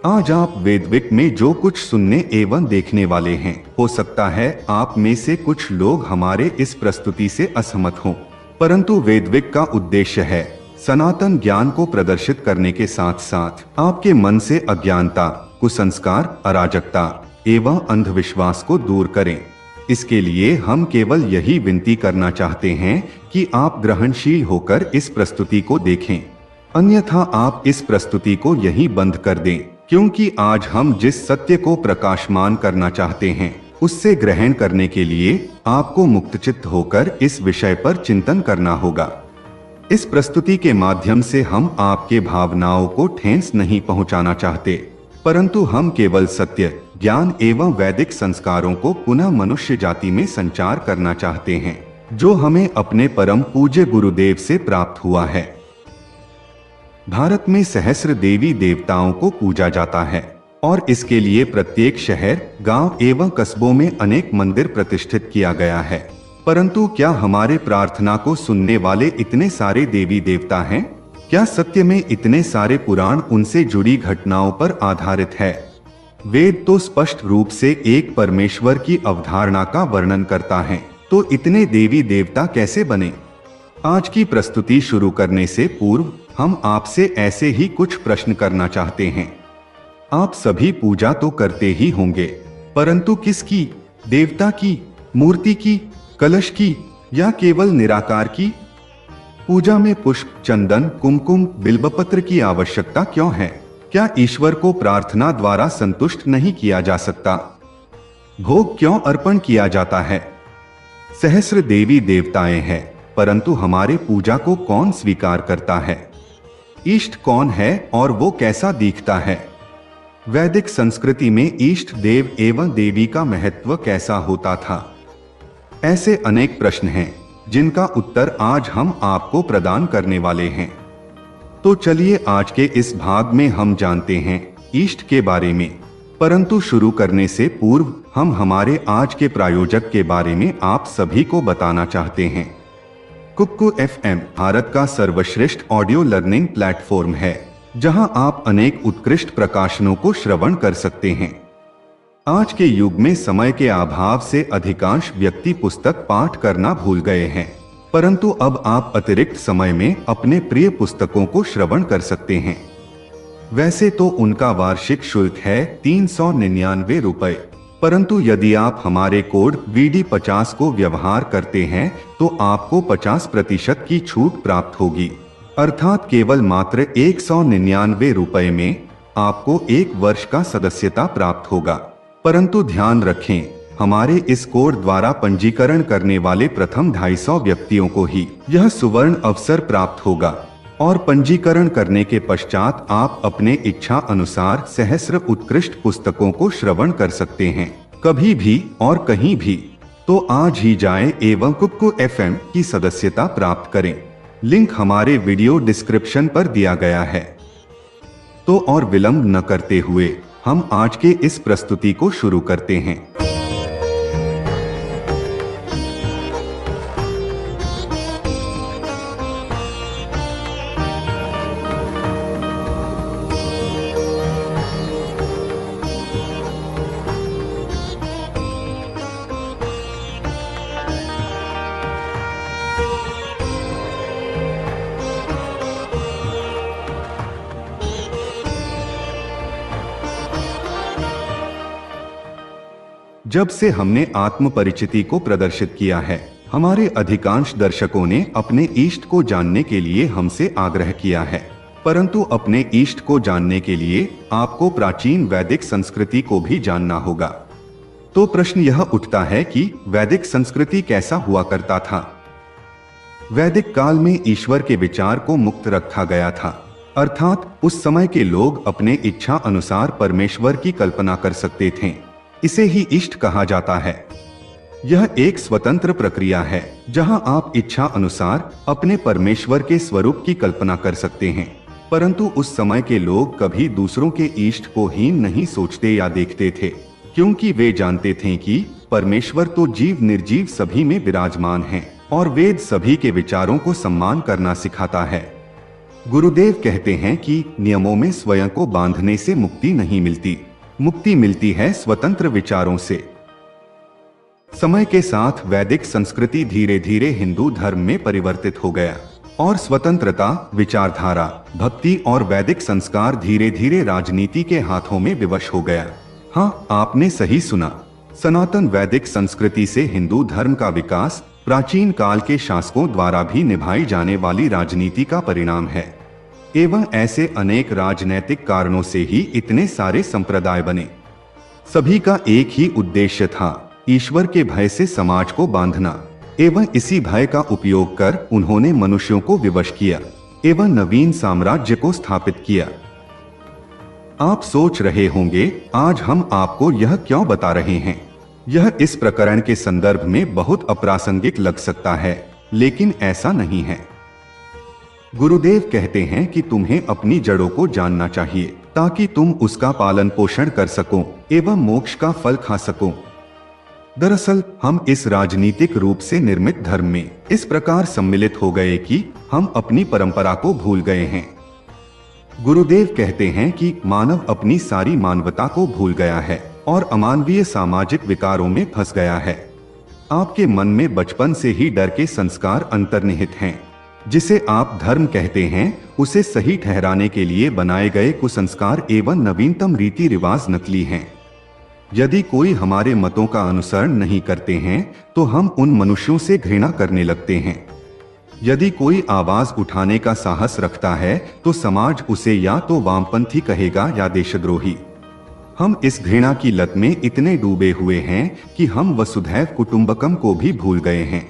आज आप वेदविक में जो कुछ सुनने एवं देखने वाले हैं, हो सकता है आप में से कुछ लोग हमारे इस प्रस्तुति से असहमत हों, परंतु वेदविक का उद्देश्य है सनातन ज्ञान को प्रदर्शित करने के साथ साथ आपके मन से अज्ञानता, कुसंस्कार, अराजकता एवं अंधविश्वास को दूर करें। इसके लिए हम केवल यही विनती करना चाहते हैं कि आप ग्रहणशील होकर इस प्रस्तुति को देखें, अन्यथा आप इस प्रस्तुति को यहीं बंद कर दें, क्योंकि आज हम जिस सत्य को प्रकाशमान करना चाहते हैं उससे ग्रहण करने के लिए आपको मुक्तचित्त होकर इस विषय पर चिंतन करना होगा। इस प्रस्तुति के माध्यम से हम आपके भावनाओं को ठेस नहीं पहुंचाना चाहते, परंतु हम केवल सत्य, ज्ञान एवं वैदिक संस्कारों को पुनः मनुष्य जाति में संचार करना चाहते हैं, जो हमें अपने परम पूज्य गुरुदेव से प्राप्त हुआ है। भारत में सहस्र देवी देवताओं को पूजा जाता है और इसके लिए प्रत्येक शहर, गांव एवं कस्बों में अनेक मंदिर प्रतिष्ठित किया गया है। परंतु क्या हमारे प्रार्थना को सुनने वाले इतने सारे देवी देवता हैं? क्या सत्य में इतने सारे पुराण उनसे जुड़ी घटनाओं पर आधारित है? वेद तो स्पष्ट रूप से एक परमेश्वर की अवधारणा का वर्णन करता है, तो इतने देवी देवता कैसे बने? आज की प्रस्तुति शुरू करने से पूर्व हम आपसे ऐसे ही कुछ प्रश्न करना चाहते हैं। आप सभी पूजा तो करते ही होंगे, परंतु किसकी? देवता की, मूर्ति की, कलश की या केवल निराकार की? पूजा में पुष्प, चंदन, कुमकुम, बिल्वपत्र की आवश्यकता क्यों है? क्या ईश्वर को प्रार्थना द्वारा संतुष्ट नहीं किया जा सकता? भोग क्यों अर्पण किया जाता है? सहस्र देवी देवताएं हैं, परंतु हमारे पूजा को कौन स्वीकार करता है? इष्ट कौन है और वो कैसा दिखता है? वैदिक संस्कृति में इष्ट देव एवं देवी का महत्व कैसा होता था? ऐसे अनेक प्रश्न हैं जिनका उत्तर आज हम आपको प्रदान करने वाले हैं। तो चलिए आज के इस भाग में हम जानते हैं इष्ट के बारे में। परंतु शुरू करने से पूर्व हम हमारे आज के प्रायोजक के बारे में आप सभी को बताना चाहते हैं। कुक्कू FM भारत का सर्वश्रेष्ठ ऑडियो लर्निंग प्लेटफॉर्म है, जहां आप अनेक उत्कृष्ट प्रकाशनों को श्रवण कर सकते हैं। आज के युग में समय के अभाव से अधिकांश व्यक्ति पुस्तक पाठ करना भूल गए हैं, परंतु अब आप अतिरिक्त समय में अपने प्रिय पुस्तकों को श्रवण कर सकते हैं। वैसे तो उनका वार्षिक शुल्क है 399 रुपए, परंतु यदि आप हमारे कोड VD50 को व्यवहार करते हैं तो आपको 50% की छूट प्राप्त होगी, अर्थात केवल मात्र 199 रुपए में आपको 1 वर्ष का सदस्यता प्राप्त होगा। परंतु ध्यान रखें, हमारे इस कोड द्वारा पंजीकरण करने वाले प्रथम 250 व्यक्तियों को ही यह सुवर्ण अवसर प्राप्त होगा और पंजीकरण करने के पश्चात आप अपने इच्छा अनुसार सहस्र उत्कृष्ट पुस्तकों को श्रवण कर सकते हैं, कभी भी और कहीं भी। तो आज ही जाएं एवं कुक्कू FM की सदस्यता प्राप्त करें। लिंक हमारे वीडियो डिस्क्रिप्शन पर दिया गया है। तो और विलंब न करते हुए हम आज के इस प्रस्तुति को शुरू करते हैं। जब से हमने आत्म परिचिति को प्रदर्शित किया है, हमारे अधिकांश दर्शकों ने अपने इष्ट को जानने के लिए हमसे आग्रह किया है, परंतु अपने इष्ट को जानने के लिए आपको प्राचीन वैदिक संस्कृति को भी जानना होगा। तो प्रश्न यह उठता है कि वैदिक संस्कृति कैसा हुआ करता था? वैदिक काल में ईश्वर के विचार को मुक्त रखा गया था, अर्थात उस समय के लोग अपने इच्छा अनुसार परमेश्वर की कल्पना कर सकते थे। इसे ही इष्ट कहा जाता है। यह एक स्वतंत्र प्रक्रिया है जहां आप इच्छा अनुसार अपने परमेश्वर के स्वरूप की कल्पना कर सकते हैं, परंतु उस समय के लोग कभी दूसरों के इष्ट को हीन नहीं सोचते या देखते थे, क्योंकि वे जानते थे कि परमेश्वर तो जीव निर्जीव सभी में विराजमान हैं और वेद सभी के विचारों को सम्मान करना सिखाता है। गुरुदेव कहते हैं कि नियमों में स्वयं को बांधने से मुक्ति नहीं मिलती, मुक्ति मिलती है स्वतंत्र विचारों से। समय के साथ वैदिक संस्कृति धीरे धीरे हिंदू धर्म में परिवर्तित हो गया और स्वतंत्रता, विचारधारा, भक्ति और वैदिक संस्कार धीरे धीरे राजनीति के हाथों में विवश हो गया। हाँ, आपने सही सुना। सनातन वैदिक संस्कृति से हिंदू धर्म का विकास प्राचीन काल के शासकों द्वारा भी निभाई जाने वाली राजनीति का परिणाम है। एवं ऐसे अनेक राजनैतिक कारणों से ही इतने सारे संप्रदाय बने। सभी का एक ही उद्देश्य था, ईश्वर के भय से समाज को बांधना। एवं इसी भय का उपयोग कर उन्होंने मनुष्यों को विवश किया एवं नवीन साम्राज्य को स्थापित किया। आप सोच रहे होंगे, आज हम आपको यह क्यों बता रहे हैं? यह इस प्रकरण के संदर्भ में बहुत अप्रासंगिक लग सकता है, लेकिन ऐसा नहीं है। गुरुदेव कहते हैं कि तुम्हें अपनी जड़ों को जानना चाहिए ताकि तुम उसका पालन पोषण कर सको एवं मोक्ष का फल खा सको। दरअसल हम इस राजनीतिक रूप से निर्मित धर्म में इस प्रकार सम्मिलित हो गए कि हम अपनी परंपरा को भूल गए हैं। गुरुदेव कहते हैं कि मानव अपनी सारी मानवता को भूल गया है और अमानवीय सामाजिक विकारों में फंस गया है। आपके मन में बचपन से ही डर के संस्कार अंतर्निहित हैं। जिसे आप धर्म कहते हैं, उसे सही ठहराने के लिए बनाए गए कुसंस्कार एवं नवीनतम रीति रिवाज नकली हैं। यदि कोई हमारे मतों का अनुसरण नहीं करते हैं तो हम उन मनुष्यों से घृणा करने लगते हैं। यदि कोई आवाज उठाने का साहस रखता है तो समाज उसे या तो वामपंथी कहेगा या देशद्रोही। हम इस घृणा की लत में इतने डूबे हुए हैं कि हम वसुधैव कुटुंबकम को भी भूल गए हैं।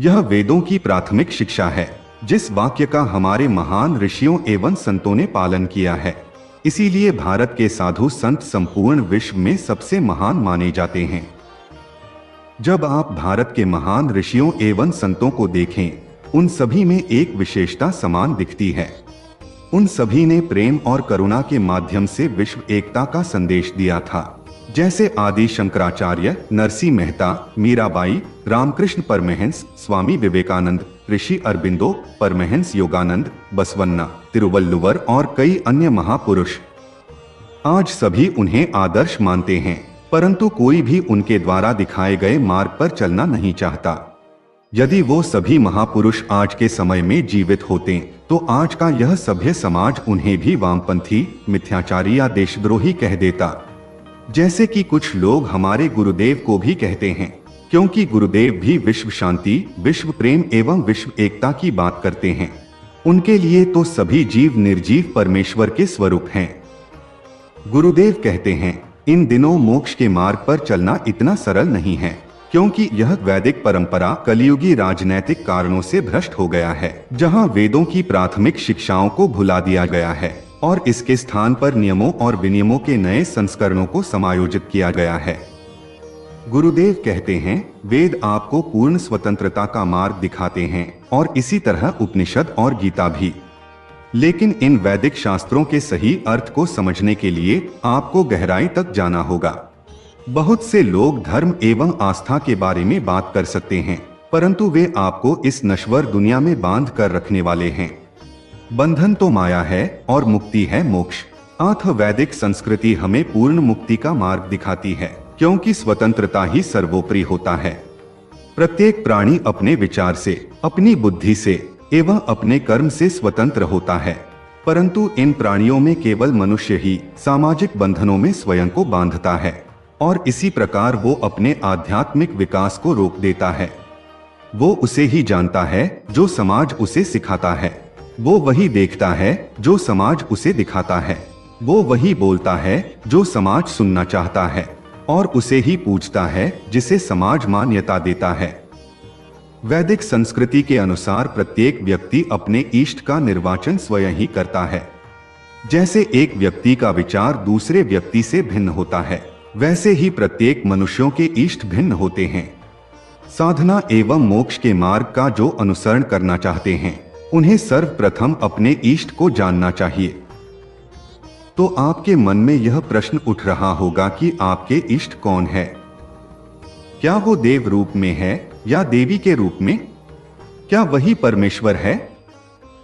यह वेदों की प्राथमिक शिक्षा है, जिस वाक्य का हमारे महान ऋषियों एवं संतों ने पालन किया है। इसीलिए भारत के साधु संत संपूर्ण विश्व में सबसे महान माने जाते हैं। जब आप भारत के महान ऋषियों एवं संतों को देखें, उन सभी में एक विशेषता समान दिखती है। उन सभी ने प्रेम और करुणा के माध्यम से विश्व एकता का संदेश दिया था। जैसे आदि शंकराचार्य, नरसिंह मेहता, मीराबाई, रामकृष्ण परमहंस, स्वामी विवेकानंद, ऋषि अरबिंदो, परमहंस योगानंद, बसवन्ना, तिरुवल्लुवर और कई अन्य महापुरुष। आज सभी उन्हें आदर्श मानते हैं, परंतु कोई भी उनके द्वारा दिखाए गए मार्ग पर चलना नहीं चाहता। यदि वो सभी महापुरुष आज के समय में जीवित होते तो आज का यह सभ्य समाज उन्हें भी वामपंथी, मिथ्याचारी या देशद्रोही कह देता, जैसे कि कुछ लोग हमारे गुरुदेव को भी कहते हैं। क्योंकि गुरुदेव भी विश्व शांति, विश्व प्रेम एवं विश्व एकता की बात करते हैं। उनके लिए तो सभी जीव निर्जीव परमेश्वर के स्वरूप हैं। गुरुदेव कहते हैं, इन दिनों मोक्ष के मार्ग पर चलना इतना सरल नहीं है, क्योंकि यह वैदिक परंपरा कलियुगी राजनैतिक कारणों से भ्रष्ट हो गया है, जहां वेदों की प्राथमिक शिक्षाओं को भुला दिया गया है और इसके स्थान पर नियमों और विनियमों के नए संस्करणों को समायोजित किया गया है। गुरुदेव कहते हैं, वेद आपको पूर्ण स्वतंत्रता का मार्ग दिखाते हैं और इसी तरह उपनिषद और गीता भी। लेकिन इन वैदिक शास्त्रों के सही अर्थ को समझने के लिए आपको गहराई तक जाना होगा। बहुत से लोग धर्म एवं आस्था के बारे में बात कर सकते हैं, परंतु वे आपको इस नश्वर दुनिया में बांध कर रखने वाले हैं। बंधन तो माया है और मुक्ति है मोक्ष। अतः वैदिक संस्कृति हमें पूर्ण मुक्ति का मार्ग दिखाती है, क्योंकि स्वतंत्रता ही सर्वोपरि होता है। प्रत्येक प्राणी अपने विचार से, अपनी बुद्धि से एवं अपने कर्म से स्वतंत्र होता है, परंतु इन प्राणियों में केवल मनुष्य ही सामाजिक बंधनों में स्वयं को बांधता है और इसी प्रकार वो अपने आध्यात्मिक विकास को रोक देता है। वो उसे ही जानता है जो समाज उसे सिखाता है, वो वही देखता है जो समाज उसे दिखाता है, वो वही बोलता है जो समाज सुनना चाहता है और उसे ही पूजता है जिसे समाज मान्यता देता है। वैदिक संस्कृति के अनुसार प्रत्येक व्यक्ति अपने इष्ट का निर्वाचन स्वयं ही करता है। जैसे एक व्यक्ति का विचार दूसरे व्यक्ति से भिन्न होता है, वैसे ही प्रत्येक मनुष्यों के इष्ट भिन्न होते हैं। साधना एवं मोक्ष के मार्ग का जो अनुसरण करना चाहते हैं, उन्हें सर्वप्रथम अपने इष्ट को जानना चाहिए। तो आपके मन में यह प्रश्न उठ रहा होगा कि आपके इष्ट कौन है? क्या वो देव रूप में है या देवी के रूप में? क्या वही परमेश्वर है?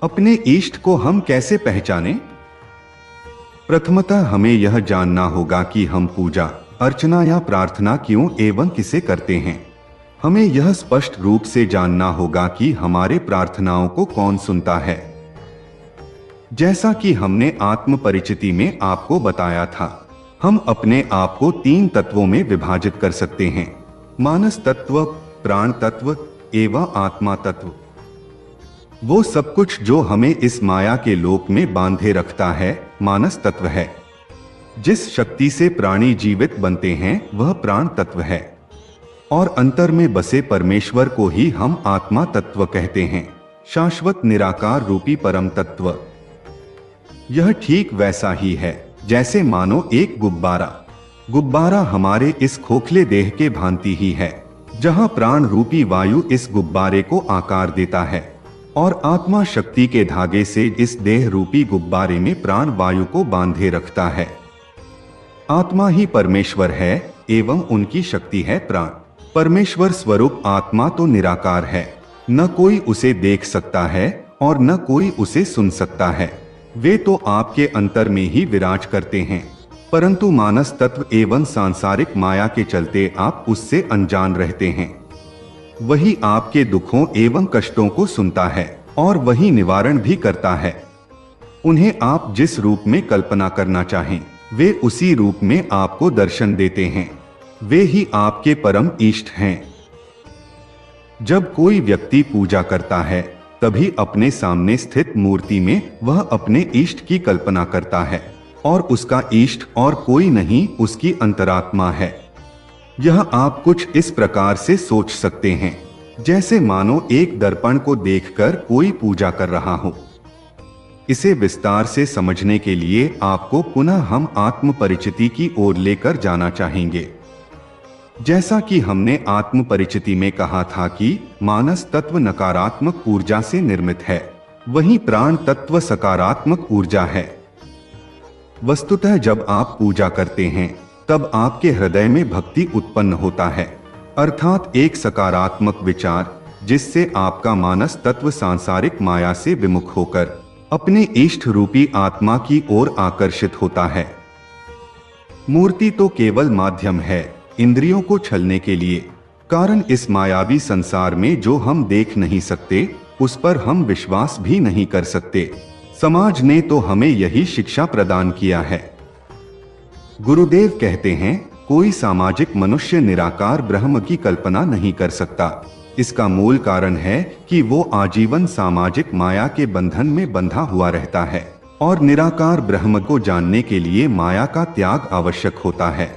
अपने इष्ट को हम कैसे पहचानें? प्रथमतः हमें यह जानना होगा कि हम पूजा, अर्चना या प्रार्थना क्यों एवं किसे करते हैं। हमें यह स्पष्ट रूप से जानना होगा कि हमारे प्रार्थनाओं को कौन सुनता है। जैसा कि हमने आत्म परिचिति में आपको बताया था, हम अपने आप को 3 तत्वों में विभाजित कर सकते हैं: मानस तत्व, प्राण तत्व एवं आत्मा तत्व। वो सब कुछ जो हमें इस माया के लोक में बांधे रखता है मानस तत्व है। जिस शक्ति से प्राणी जीवित बनते हैं वह प्राण तत्व है, और अंतर में बसे परमेश्वर को ही हम आत्मा तत्व कहते हैं, शाश्वत निराकार रूपी परम तत्व। यह ठीक वैसा ही है जैसे मानो एक गुब्बारा हमारे इस खोखले देह के भांति ही है, जहां प्राण रूपी वायु इस गुब्बारे को आकार देता है और आत्मा शक्ति के धागे से इस देह रूपी गुब्बारे में प्राण वायु को बांधे रखता है। आत्मा ही परमेश्वर है एवं उनकी शक्ति है प्राण। परमेश्वर स्वरूप आत्मा तो निराकार है, न कोई उसे देख सकता है और न कोई उसे सुन सकता है। वे तो आपके अंतर में ही विराज करते हैं, परंतु मानस तत्व एवं सांसारिक माया के चलते आप उससे अनजान रहते हैं। वही आपके दुखों एवं कष्टों को सुनता है और वही निवारण भी करता है। उन्हें आप जिस रूप में कल्पना करना चाहें वे उसी रूप में आपको दर्शन देते हैं। वे ही आपके परम इष्ट हैं। जब कोई व्यक्ति पूजा करता है तभी अपने सामने स्थित मूर्ति में वह अपने इष्ट की कल्पना करता है, और उसका इष्ट और कोई नहीं उसकी अंतरात्मा है। यह आप कुछ इस प्रकार से सोच सकते हैं जैसे मानो एक दर्पण को देखकर कोई पूजा कर रहा हो। इसे विस्तार से समझने के लिए आपको पुनः हम आत्म परिचिति की ओर लेकर जाना चाहेंगे। जैसा कि हमने आत्म परिचिति में कहा था कि मानस तत्व नकारात्मक ऊर्जा से निर्मित है, वहीं प्राण तत्व सकारात्मक ऊर्जा है। वस्तुतः जब आप पूजा करते हैं तब आपके हृदय में भक्ति उत्पन्न होता है, अर्थात एक सकारात्मक विचार, जिससे आपका मानस तत्व सांसारिक माया से विमुख होकर अपने इष्ट रूपी आत्मा की ओर आकर्षित होता है। मूर्ति तो केवल माध्यम है इंद्रियों को छलने के लिए, कारण इस मायावी संसार में जो हम देख नहीं सकते उस पर हम विश्वास भी नहीं कर सकते। समाज ने तो हमें यही शिक्षा प्रदान किया है। गुरुदेव कहते हैं, कोई सामाजिक मनुष्य निराकार ब्रह्म की कल्पना नहीं कर सकता। इसका मूल कारण है कि वो आजीवन सामाजिक माया के बंधन में बंधा हुआ रहता है, और निराकार ब्रह्म को जानने के लिए माया का त्याग आवश्यक होता है।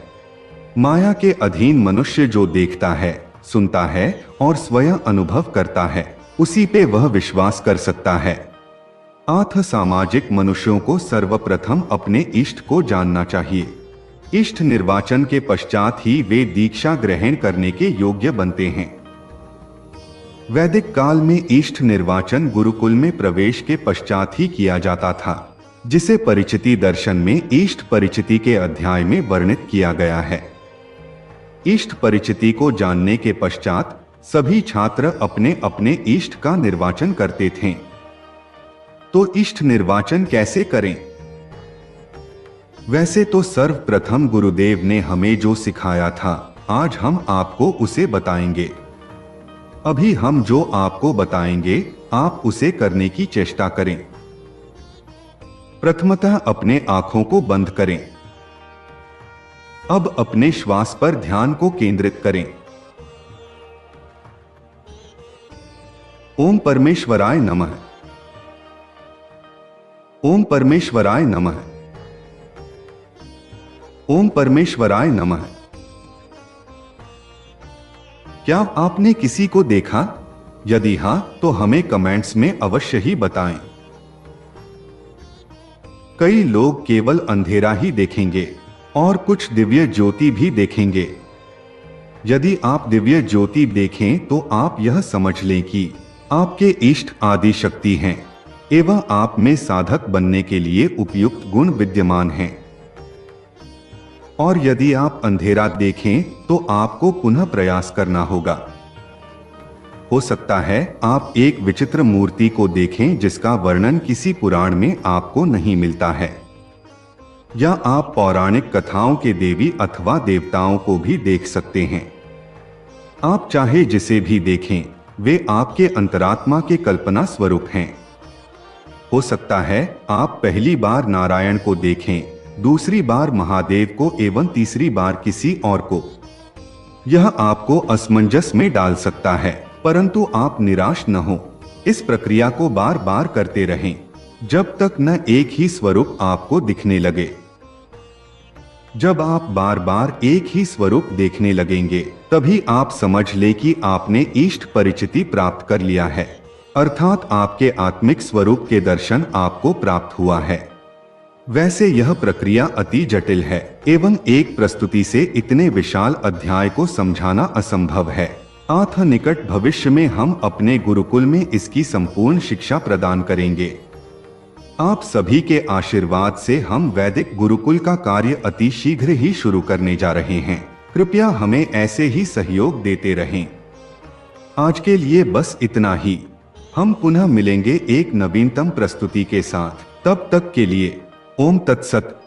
माया के अधीन मनुष्य जो देखता है, सुनता है और स्वयं अनुभव करता है, उसी पे वह विश्वास कर सकता है। अतः सामाजिक मनुष्यों को सर्वप्रथम अपने इष्ट को जानना चाहिए। इष्ट निर्वाचन के पश्चात ही वे दीक्षा ग्रहण करने के योग्य बनते हैं। वैदिक काल में इष्ट निर्वाचन गुरुकुल में प्रवेश के पश्चात ही किया जाता था, जिसे परिचिति दर्शन में इष्ट परिचिति के अध्याय में वर्णित किया गया है। इष्ट परिचिति को जानने के पश्चात सभी छात्र अपने अपने इष्ट का निर्वाचन करते थे। तो इष्ट निर्वाचन कैसे करें? वैसे तो सर्वप्रथम गुरुदेव ने हमें जो सिखाया था, आज हम आपको उसे बताएंगे। अभी हम जो आपको बताएंगे आप उसे करने की चेष्टा करें। प्रथमतः अपने आंखों को बंद करें। अब अपने श्वास पर ध्यान को केंद्रित करें। ओम परमेश्वराय नमः। ओम परमेश्वराय नमः। ओम परमेश्वराय नमः। क्या आपने किसी को देखा? यदि हां तो हमें कमेंट्स में अवश्य ही बताएं। कई लोग केवल अंधेरा ही देखेंगे और कुछ दिव्य ज्योति भी देखेंगे। यदि आप दिव्य ज्योति देखें तो आप यह समझ लें कि आपके इष्ट आदि शक्ति हैं एवं आप में साधक बनने के लिए उपयुक्त गुण विद्यमान हैं। और यदि आप अंधेरा देखें तो आपको पुनः प्रयास करना होगा। हो सकता है आप एक विचित्र मूर्ति को देखें जिसका वर्णन किसी पुराण में आपको नहीं मिलता है, या आप पौराणिक कथाओं के देवी अथवा देवताओं को भी देख सकते हैं। आप चाहे जिसे भी देखें, वे आपके अंतरात्मा के कल्पना स्वरूप हैं। हो सकता है आप पहली बार नारायण को देखें, दूसरी बार महादेव को एवं तीसरी बार किसी और को। यह आपको असमंजस में डाल सकता है, परंतु आप निराश न हो। इस प्रक्रिया को बार बार करते रहें जब तक न एक ही स्वरूप आपको दिखने लगे। जब आप बार बार एक ही स्वरूप देखने लगेंगे, तभी आप समझ ले कि आपने इष्ट परिचिति प्राप्त कर लिया है, अर्थात आपके आत्मिक स्वरूप के दर्शन आपको प्राप्त हुआ है। वैसे यह प्रक्रिया अति जटिल है एवं एक प्रस्तुति से इतने विशाल अध्याय को समझाना असंभव है। अतः निकट भविष्य में हम अपने गुरुकुल में इसकी संपूर्ण शिक्षा प्रदान करेंगे। आप सभी के आशीर्वाद से हम वैदिक गुरुकुल का कार्य अति शीघ्र ही शुरू करने जा रहे हैं। कृपया हमें ऐसे ही सहयोग देते रहें। आज के लिए बस इतना ही। हम पुनः मिलेंगे एक नवीनतम प्रस्तुति के साथ। तब तक के लिए ओम तत्सत।